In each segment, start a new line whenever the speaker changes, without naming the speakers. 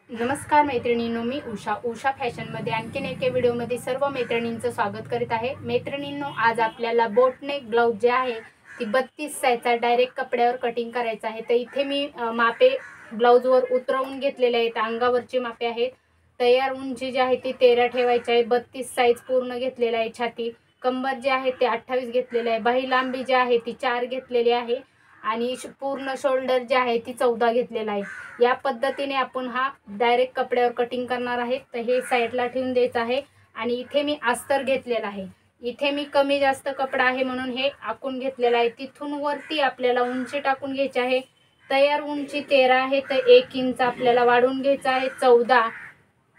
नमस्कार मैत्रिणींनो, मी उषा फॅशनमध्ये आणखीन एका व्हिडिओमध्ये सर्व मैत्रिणींचं स्वागत करीत आहे। मैत्रिणींनो, आज आपल्याला बोटनेक ब्लाउज जे आहे ती 32 साईजचा डायरेक्ट कपड्यावर कटिंग करायचं आहे। तर इथे मी मापे ब्लाउजवर उतरवून घेतलेले आहेत, अंगावरची मापे आहेत। तयार उंची जी आहे ती 13 ठेवायची आहे, 32 साईज पूर्ण घेतलेला आहे। छाती कंबर जे आहे ते 28 घेतलेले आहे, बाही लांबी जी आहे ती 4 घेतलेली आहे आणि पूर्ण शोल्डर जे आहे ती 14 घेतलेला आहे। या पद्धतीने आपण हा डायरेक्ट कपड्यावर कटिंग करणार आहे। तर हे साइडला ठेवून द्यायचं आहे आणि इथे मी अस्तर घेतलेला आहे। इथे मी कमी जास्त कपडा आहे म्हणून हे आखून घेतलेला आहे। तिथून वरती आपल्याला उंची टाकून घ्यायची आहे। तयार उंची 13 आहे, तर 1 इंच आपल्याला वाढवून घ्यायचं आहे 14।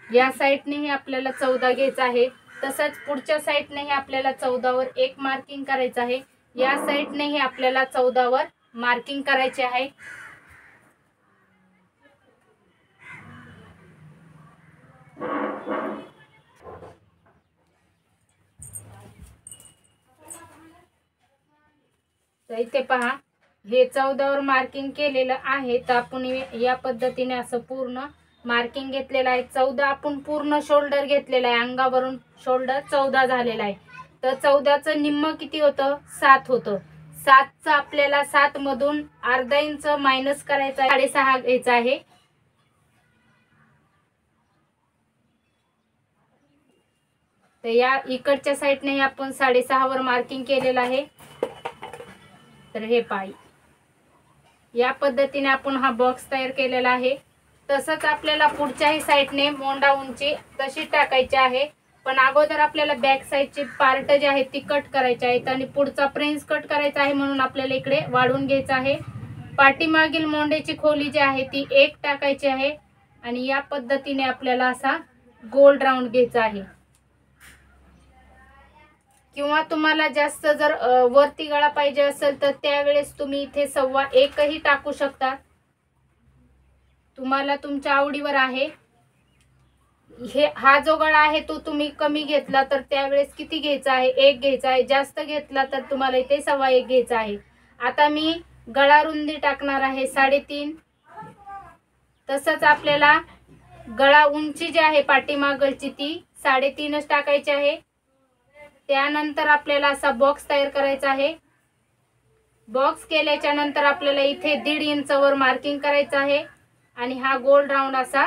या साइडनेही आपल्याला 14 घ्यायचं आहे, तसंच पुढच्या साइडनेही आपल्याला 14 वर एक मार्किंग करायचं आहे। या साइडनेही आपल्याला 14 वर मार्किंग करायचे आहे। तर इथे पहा, हे 14 वर मार्किंग केलेलं आहे। तर आपण या पद्धतीने असं पूर्ण मार्किंग घेतलेलं आहे। 14 आपण पूर्ण शोल्डर घेतलेला आहे, अंगावरून शोल्डर 14 झालेला आहे। तर 14चं निम्म किती होतं? 7 होतं। 7चं आपल्याला 7 मधून अर्धा इंच मायनस करायचं आहे, 6.5 घ्यायचं आहे। तर या इकडच्या साइडने आपण 6.5 वर मार्किंग केलेलं आहे। तर हे पाय या पद्धतीने आपण हा बॉक्स तयार केलेला आहे। तसंच आपल्याला पुढच्याही साइडने मोंडा उंची तशी टाकायची आहे, पण अगोदर आपल्याला बॅक साइडची पार्ट जे आहे ती कट करायची आहेत आणि पुढचा प्रिन्स कट करायचा आहे, म्हणून आपल्याला इकडे वाढवून घ्यायचं आहे। पाठीमागील मोंड्याची खोली जी आहे ती 1 टाकायची आहे आणि या पद्धतीने आपल्याला असा गोल राऊंड घ्यायचा आहे। किंवा तुम्हाला जास्त जर वरती गळा पाहिजे असेल तर त्यावेळेस तुम्ही इथे 1.25 ही टाकू शकता, तुम्हाला तुमच्या आवडीवर आहे। हा जो गळा आहे तो तुम्ही कमी घेतला तर त्यावेळेस किती घ्यायचा आहे? 1 घ्यायचा आहे। जास्त घेतला तर तुम्हाला इथे 1.25 घ्यायचा आहे। आता मी गळा रुंदी टाकणार आहे 3.5। तसंच आपल्याला गळा उंची जी आहे पाठीमागची ती 3.5च टाकायची आहे। त्यानंतर आपल्याला असा बॉक्स तयार करायचा आहे। बॉक्स केल्याच्या नंतर आपल्याला इथे 1.5 इंच वर मार्किंग करायचं आहे आणि हा गोल राऊंड असा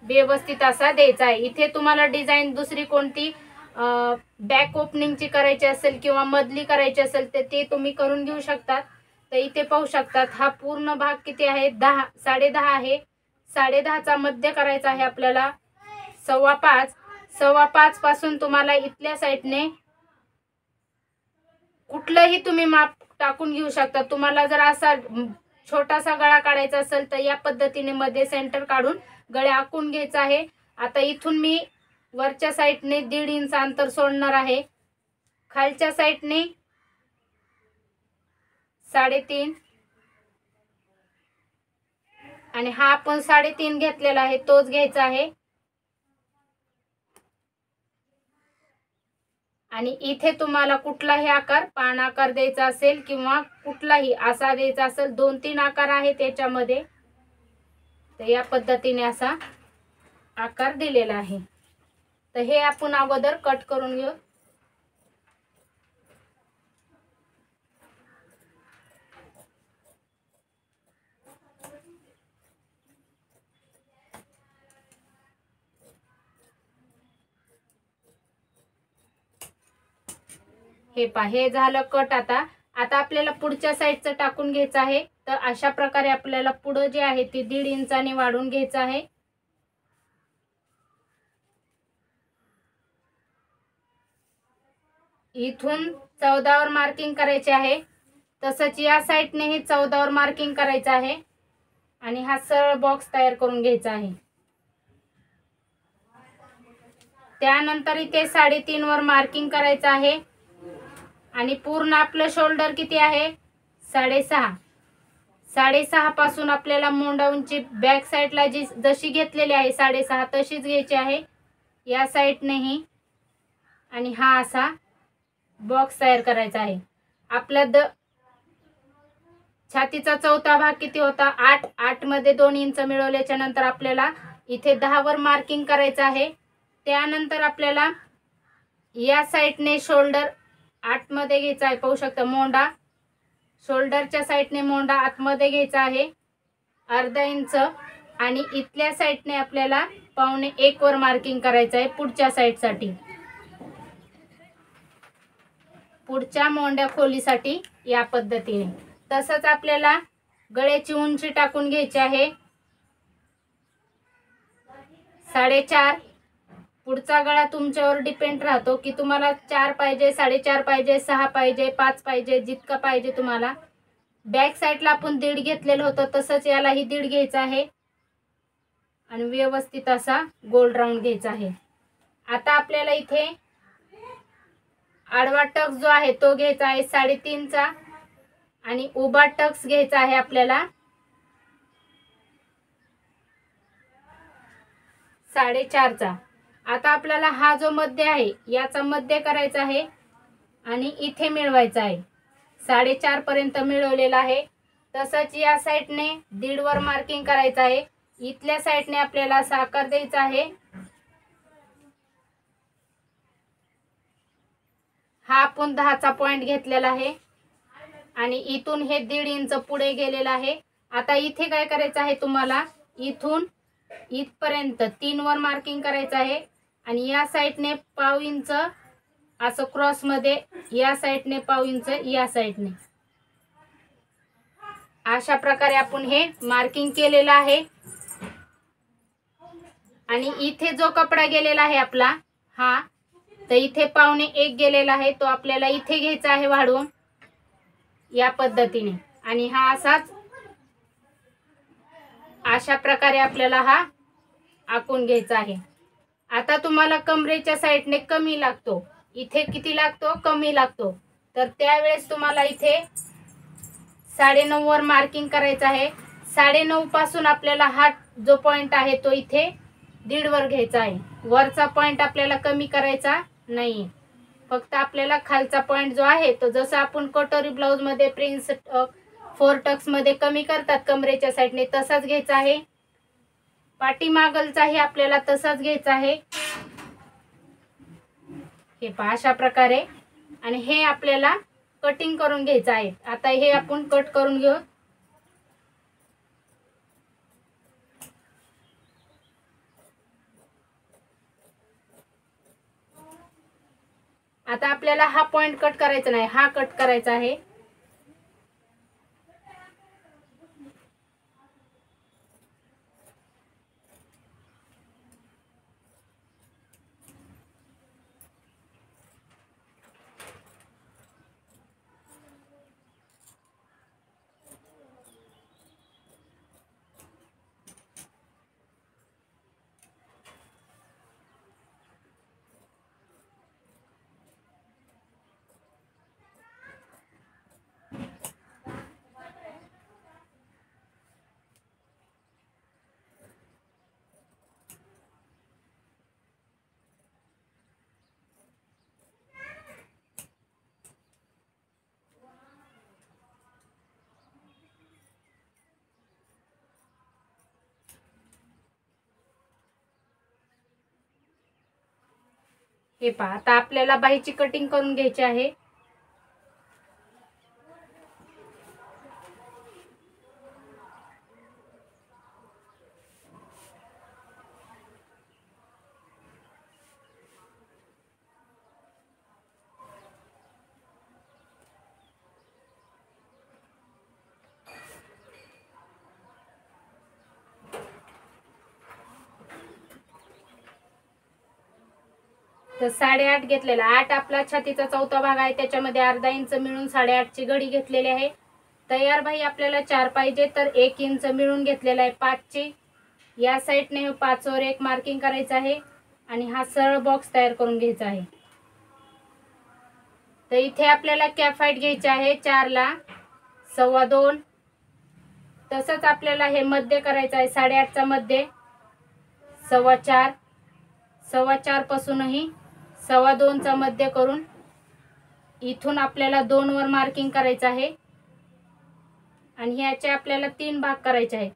व्यवस्थित असा द्यायचा आहे। इथे तुम्हाला डिझाइन दुसरी कोणती बॅक ओपनिंगची करायची असेल किंवा मधली करायची असेल तर ते तुम्ही करून घेऊ शकता। तर इथे पाहू शकतात हा पूर्ण भाग किती आहे? 10.5 आहे। 10.5चा मध्य करायचा आहे आपल्याला 5.25। 5.25 पासून तुम्हाला इथल्या साइडने कुठलंही तुम्ही माप टाकून घेऊ शकता। तुम्हाला जर असा छोटासा गळा काढायचा असेल तर या पद्धतीने मध्ये सेंटर काढून गळे आखून घ्यायचा आहे। आता इथून मी वरच्या साइडने 1.5 इंच अंतर सोडणार आहे, खालच्या साइडने 3.5 आणि हा आपण 3.5 घेतलेला आहे तोच घ्यायचा आहे। आणि इथे तुम्हाला कुठलाही आकार, पान आकार द्यायचा असेल किंवा कुठलाही असा द्यायचा असेल, 2-3 आकार आहे त्याच्यामध्ये। तर या पद्धतीने असा आकार दिलेला आहे। तर हे आपण अगोदर कट करून घेऊ। हे झालं कट। आता आपल्याला पुढच्या साइडचं टाकून घ्यायचं आहे। तर अशा प्रकारे आपल्याला पुढे जे आहे ते 1.5 इंचाने वाढवून घ्यायचं आहे। इथून 14 वर मार्किंग करायचे आहे, तसंच या साइडनेही 14 वर मार्किंग करायचं आहे आणि हा सरळ बॉक्स तयार करून घ्यायचा आहे। त्यानंतर इथे 3.5 वर मार्किंग करायचं आहे आणि पूर्ण आपलं शोल्डर किती आहे? 6.5। 6.5 पासून आपल्याला मोंडा उंची बॅक साइडला जशी घेतलेली आहे 6.5 तशीच घ्यायची आहे या साइडनेही आणि हा असा बॉक्स तयार करायचा आहे। आपला छातीचा चौथा भाग किती होता? 8 मध्ये 2 इंच मिळवल्याच्या नंतर आपल्याला इथे 10 वर मार्किंग करायचं आहे। त्यानंतर आपल्याला या साईडने शोल्डर आतमध्ये घ्यायचा आहे। पाहू शकता मोंडा शोल्डरच्या साईडने मोंडा आतमध्ये घ्यायचा आहे अर्धा इंच आणि इथल्या साईडने आपल्याला 1.25 वर मार्किंग करायचं आहे पुढच्या साईडसाठी, पुढच्या मोंड्या खोलीसाठी या पद्धतीने। तसंच आपल्याला गळ्याची उंची टाकून घ्यायची आहे 4.5। पुढचा गळा तुमच्यावर डिपेंड राहतो की तुम्हाला 4 पाहिजे, 4.5 पाहिजे, 6 पाहिजे, 5 पाहिजे, जितका पाहिजे तुम्हाला। बॅक साईडला आपण 1.5 घेतलेलं होतं, तसंच यालाही 1.5 घ्यायचा आहे आणि व्यवस्थित असा गोल राऊंड घ्यायचा आहे। आता आपल्याला इथे आडवा टक्स जो आहे तो घ्यायचा आहे 3.5 चा आणि उभा टक्स घ्यायचा आहे आपल्याला 4.5 चा। आता आपल्याला हा जो मध्य आहे याचा मध्य करायचा आहे आणि इथे मिळवायचा आहे। 4.5 पर्यंत मिळवलेला आहे। तसंच या साईडने 1.5 वर मार्किंग करायचं आहे। इथल्या साईडने आपल्याला साकार द्यायचा आहे। हा आपण 10 चा पॉइंट घेतलेला आहे आणि इथून हे 1.5 इंच पुढे गेलेला आहे। आता इथे काय करायचं आहे तुम्हाला, इथून इथपर्यंत 3 वर मार्किंग करायचं आहे आणि या साईडने 1/2 इंच असं क्रॉस मध्ये, या साईडने 1/2 इंच, या साईडने अशा प्रकारे आपण हे मार्किंग केलेलं आहे। आणि इथे जो कपडा गेलेला आहे आपला हा, तर इथे 1.25 गेलेला आहे, तो आपल्याला इथे घ्यायचा आहे वाढवून या पद्धतीने आणि हा असाच अशा प्रकारे आपल्याला हा आखून घ्यायचा आहे। आता तुम्हाला कमरेच्या साईडने कमी लागतो, इथे किती लागतो, कमी लागतो, तर त्यावेळेस तुम्हाला इथे 9.5 वर मार्किंग करायचं आहे। 9.5 पासून आपल्याला हा जो पॉइंट आहे तो इथे 1.5 वर घ्यायचा आहे। वरचा पॉइंट आपल्याला कमी करायचा नाही, फक्त आपल्याला खालचा पॉइंट जो आहे तो जसं आपण कटोरी ब्लाउज मध्ये प्रिन्स 4 टक्स मध्ये कमी करतात कमरेच्या साईडने तसाच घ्यायचा आहे। पाठीमागलचाही आपल्याला तसाच घ्यायचा आहे, हे पहा अशा प्रकारे। आणि हे आपल्याला कटिंग करून घ्यायचं आहे। आता हे आपण कट करून घेऊ। आता आपल्याला हा पॉइंट कट करायचा नाही, हा कट करायचा आहे। हे पहा आता आपल्याला बाहीची कटिंग करून घ्यायची आहे। तर 8.5 घेतलेला, 8 आपला छातीचा चौथा भाग आहे, त्याच्यामध्ये अर्धा इंच मिळून 8.5 ची घडी घेतलेली आहे। तयार बाही आपल्याला 4 पाहिजे तर 1 इंच मिळून घेतलेला आहे 5 ची। या साईडने 5 वर 1 मार्किंग करायचं आहे आणि हा सरळ बॉक्स तयार करून घ्यायचा आहे। तर इथे आपल्याला कॅप हाईट घ्यायची आहे 4 ला 2.25। तसंच आपल्याला हे मध्य करायचं आहे 8.5 चा मध्य 4.25, 4.25 पासूनही 2.25 चा मध्य करून इथून आपल्याला 2 वर मार्किंग करायचं आहे आणि ह्याचे आपल्याला 3 भाग करायचे आहेत।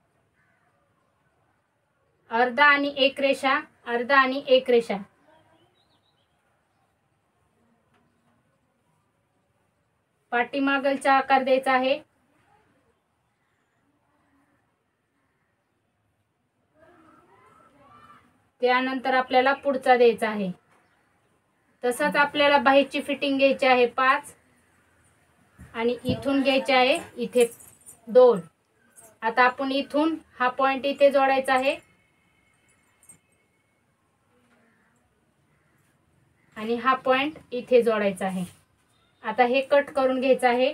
अर्धा आणि एक रेषा, अर्धा आणि एक रेषा. पाठीमागलचा आकार द्यायचा आहे. त्यानंतर आपल्याला पुढचा द्यायचा आहे. तसंच आपल्याला बाहीची फिटिंग घ्यायची आहे 5 आणि इथून घ्यायचे आहे इथे 2. आता आपण इथून हा पॉइंट इथे जोडायचा आहे आणि हा पॉइंट इथे जोडायचा आहे. आता हे कट करून घ्यायचं आहे.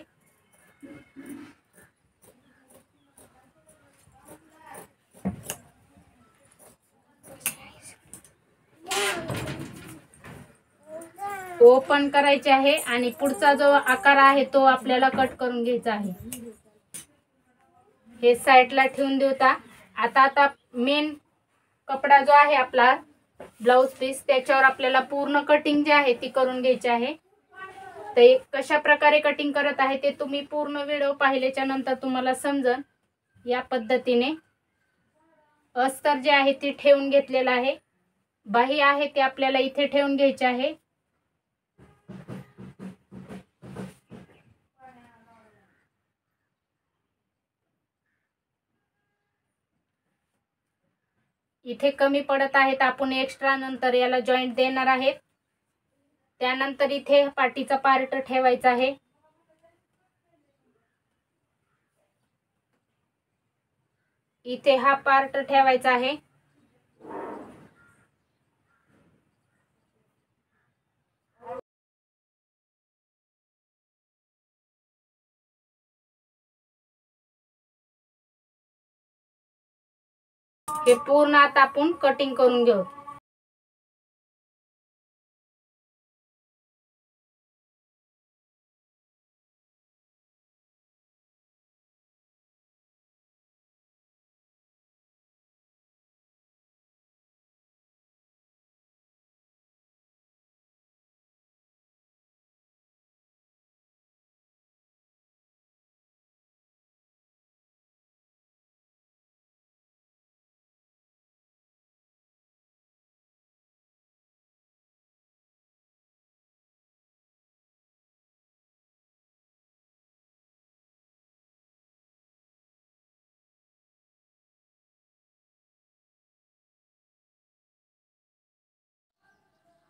ओपन करायचे आहे आणि पुढचा जो आकार आहे तो आपल्याला कट करून घ्यायचा आहे. हे साईडला ठेवून देऊता. आता मेन कपडा जो आहे आपला ब्लाउज पीस, त्याच्यावर आपल्याला पूर्ण कटिंग जे आहे ती करून घ्यायची आहे. तर कशा प्रकारे कटिंग करत आहे ते तुम्ही पूर्ण व्हिडिओ पाहिल्याच्या नंतर तुम्हाला समजेल. या पद्धतीने अस्तर जे आहे ती ठेवून घेतलेलं आहे. बाही आहे ती आपल्याला इथे ठेवून घ्यायची आहे. इथे कमी पडत आहेत, आपण एक्स्ट्रा नंतर याला जॉईंट देणार आहेत. त्यानंतर इथे पाठीचा पार्ट ठेवायचा आहे. इथे हा पार्ट ठेवायचा आहे. हे पूर्ण आता आपण कटिंग करून घेऊ.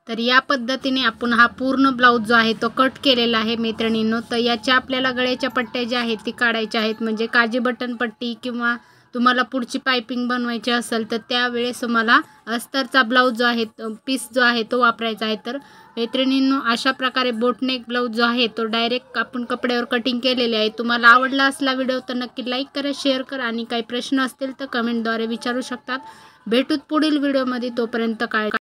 तर या पद्धतीने आपण हा पूर्ण ब्लाउज जो आहे तो कट केलेला आहे मैत्रिणींनो. तर याच्या आपल्याला गळ्याच्या पट्ट्या ज्या आहेत ती काढायच्या आहेत. म्हणजे काजी बटन पट्टी किंवा तुम्हाला पुढची पाइपिंग बनवायची असेल तर त्यावेळेस तुम्हाला अस्तरचा ब्लाउज जो आहे पीस जो आहे तो वापरायचा आहे. तर मैत्रिणींनो अशा प्रकारे बोटनेक ब्लाउज जो आहे तो डायरेक्ट आपण कपड्यावर कटिंग केलेले आहे. तुम्हाला आवडला असला व्हिडिओ तर नक्की लाईक करा, शेअर करा आणि काही प्रश्न असतील तर कमेंटद्वारे विचारू शकतात. भेटूत पुढील व्हिडिओमध्ये. तोपर्यंत काय